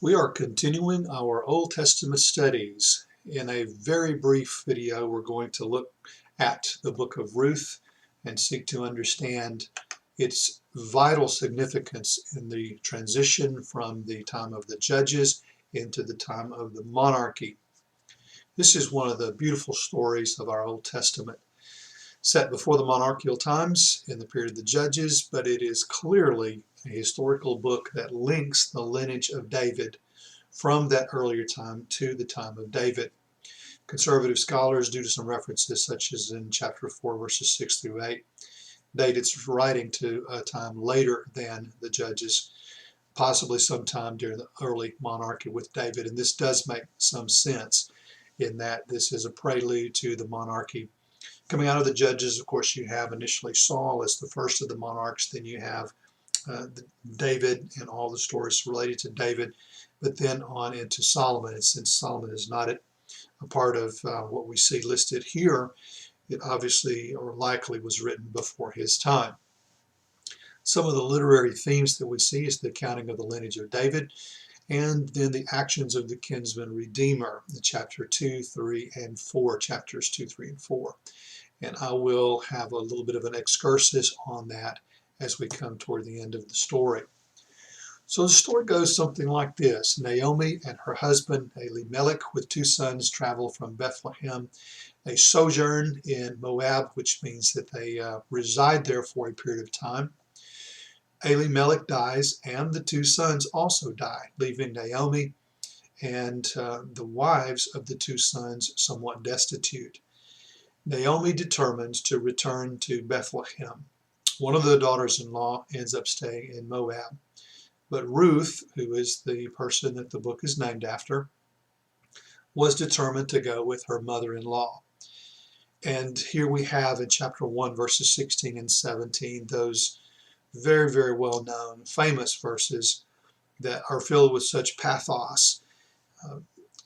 We are continuing our Old Testament studies. In a very brief video, we're going to look at the book of Ruth and seek to understand its vital significance in the transition from the time of the judges into the time of the monarchy. This is one of the beautiful stories of our Old Testament, set before the monarchical times in the period of the judges, but it is clearly a historical book that links the lineage of David from that earlier time to the time of David. Conservative scholars, due to some references such as in chapter 4 verses 6 through 8, date its writing to a time later than the judges, possibly sometime during the early monarchy with David. And this does make some sense in that this is a prelude to the monarchy. Coming out of the judges, of course, you have initially Saul as the first of the monarchs, then you have David and all the stories related to David, but then on into Solomon. And since Solomon is not a part of what we see listed here, it obviously or likely was written before his time. Some of the literary themes that we see is the accounting of the lineage of David, and then the actions of the Kinsman Redeemer, in chapter 2, 3, and 4, chapters 2, 3, and 4. And I will have a little bit of an excursus on that as we come toward the end of the story. So the story goes something like this. Naomi and her husband Elimelech with two sons travel from Bethlehem. They sojourn in Moab, which means that they reside there for a period of time. Elimelech dies, and the two sons also die, leaving Naomi and the wives of the two sons somewhat destitute. Naomi determines to return to Bethlehem. One of the daughters-in-law ends up staying in Moab. But Ruth, who is the person that the book is named after, was determined to go with her mother-in-law. And here we have in chapter 1, verses 16 and 17, those very, very well-known, famous verses that are filled with such pathos.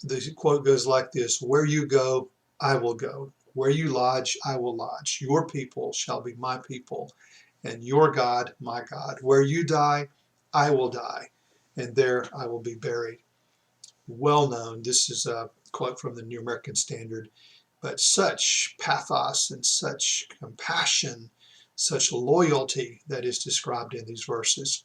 The quote goes like this: "Where you go, I will go. Where you lodge, I will lodge. Your people shall be my people, and your God, my God. Where you die, I will die, and there I will be buried." Well known. This is a quote from the New American Standard. But such pathos and such compassion, such loyalty that is described in these verses.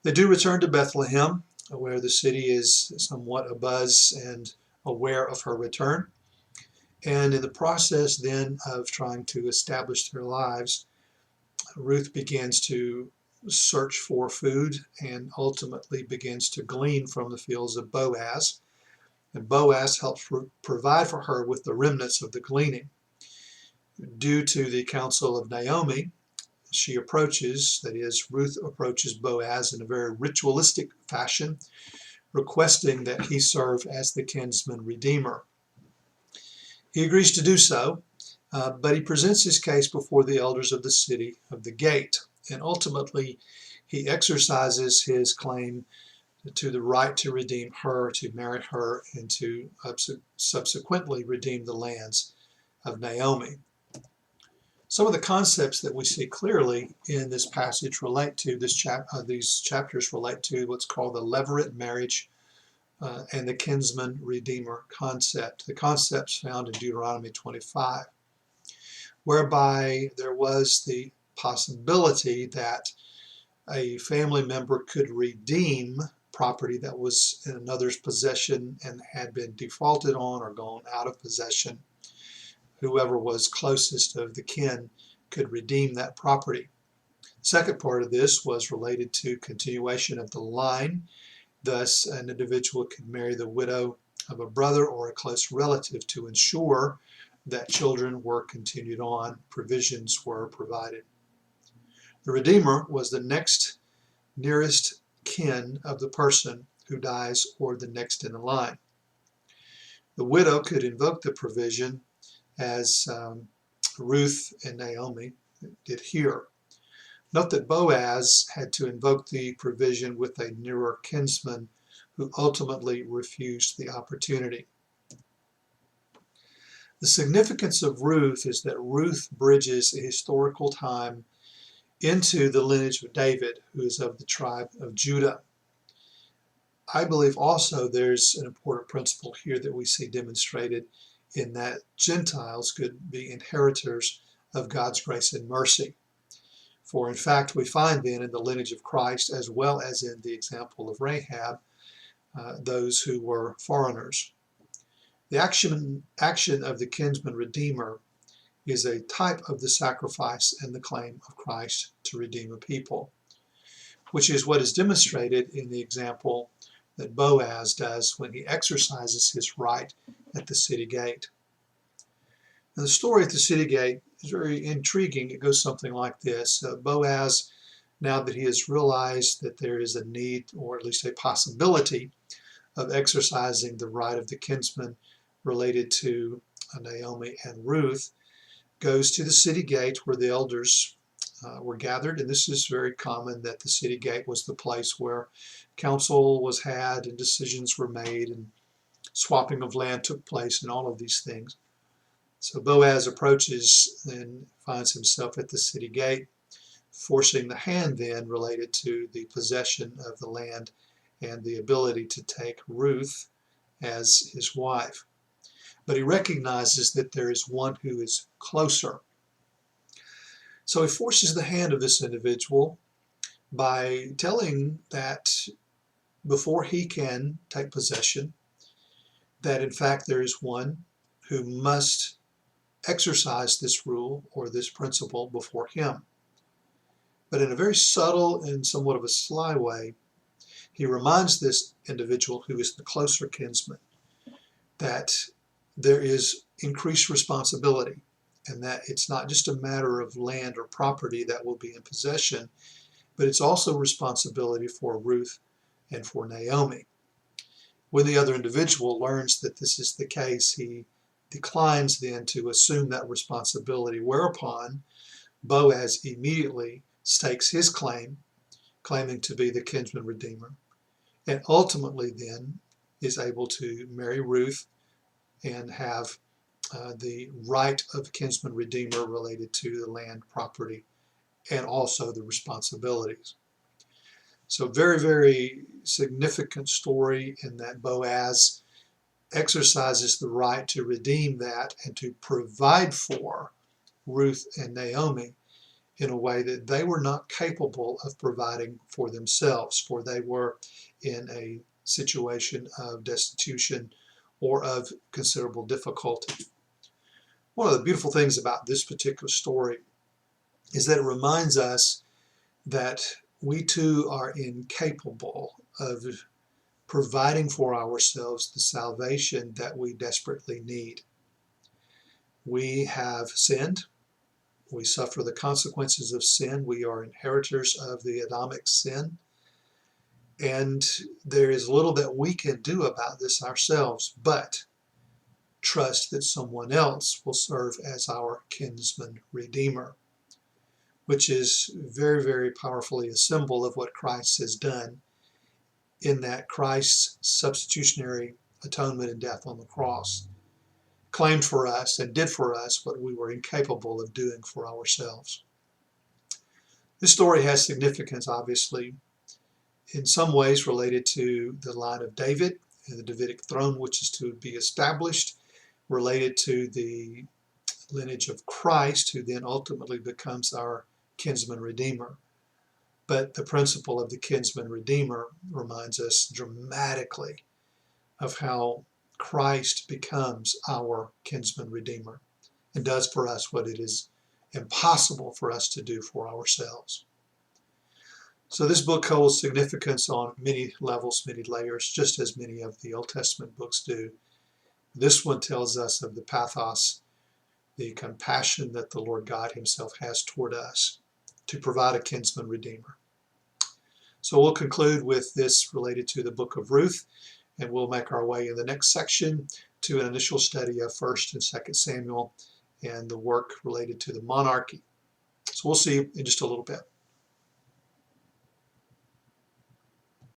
They do return to Bethlehem, where the city is somewhat abuzz and aware of her return. And in the process then of trying to establish their lives, Ruth begins to search for food and ultimately begins to glean from the fields of Boaz. And Boaz helps provide for her with the remnants of the gleaning. Due to the counsel of Naomi, she approaches, that is, Ruth approaches Boaz in a very ritualistic fashion, requesting that he serve as the kinsman redeemer. He agrees to do so, but he presents his case before the elders of the city of the gate, and ultimately he exercises his claim to the right to redeem her, to marry her, and to subsequently redeem the lands of Naomi. Some of the concepts that we see clearly in this passage relate to these chapters relate to what's called the levirate marriage and the kinsman redeemer concept. The concepts found in Deuteronomy 25, whereby there was the possibility that a family member could redeem property that was in another's possession and had been defaulted on or gone out of possession. Whoever was closest of the kin could redeem that property. The second part of this was related to continuation of the line. Thus, an individual could marry the widow of a brother or a close relative to ensure that children were continued on, provisions were provided. The Redeemer was the next nearest kin of the person who dies or the next in the line. The widow could invoke the provision as Ruth and Naomi did here. Note that Boaz had to invoke the provision with a nearer kinsman who ultimately refused the opportunity. The significance of Ruth is that Ruth bridges a historical time into the lineage of David, who is of the tribe of Judah. I believe also there's an important principle here that we see demonstrated in that Gentiles could be inheritors of God's grace and mercy. For in fact, we find then in the lineage of Christ, as well as in the example of Rahab, those who were foreigners. The action of the Kinsman Redeemer is a type of the sacrifice and the claim of Christ to redeem a people, which is what is demonstrated in the example that Boaz does when he exercises his right at the city gate. And the story at the city gate is very intriguing. It goes something like this. Boaz, now that he has realized that there is a need, or at least a possibility, of exercising the right of the kinsman related to Naomi and Ruth, goes to the city gate where the elders were gathered. And this is very common, that the city gate was the place where counsel was had and decisions were made and swapping of land took place and all of these things. So Boaz approaches and finds himself at the city gate, forcing the hand then related to the possession of the land and the ability to take Ruth as his wife. But he recognizes that there is one who is closer. So he forces the hand of this individual by telling that before he can take possession, that in fact there is one who must exercise this rule or this principle before him. But in a very subtle and somewhat of a sly way, he reminds this individual who is the closer kinsman that there is increased responsibility, and that it's not just a matter of land or property that will be in possession, but it's also responsibility for Ruth and for Naomi. When the other individual learns that this is the case, he declines then to assume that responsibility, whereupon Boaz immediately stakes his claim, claiming to be the kinsman redeemer, and ultimately then is able to marry Ruth and have the right of kinsman redeemer related to the land, property, and also the responsibilities. So very, very significant story in that Boaz exercises the right to redeem that and to provide for Ruth and Naomi in a way that they were not capable of providing for themselves, for they were in a situation of destitution or of considerable difficulty. One of the beautiful things about this particular story is that it reminds us that we too are incapable of providing for ourselves the salvation that we desperately need. We have sinned. We suffer the consequences of sin. We are inheritors of the Adamic sin. And there is little that we can do about this ourselves, but trust that someone else will serve as our kinsman redeemer, which is very, very powerfully a symbol of what Christ has done, in that Christ's substitutionary atonement and death on the cross claimed for us and did for us what we were incapable of doing for ourselves. This story has significance, obviously, in some ways related to the line of David and the Davidic throne, which is to be established, related to the lineage of Christ, who then ultimately becomes our kinsman redeemer. But the principle of the kinsman redeemer reminds us dramatically of how Christ becomes our kinsman redeemer and does for us what it is impossible for us to do for ourselves. So this book holds significance on many levels, many layers, just as many of the Old Testament books do. This one tells us of the pathos, the compassion that the Lord God himself has toward us to provide a kinsman redeemer. So we'll conclude with this related to the book of Ruth, and we'll make our way in the next section to an initial study of 1st and 2nd Samuel and the work related to the monarchy. So we'll see you in just a little bit.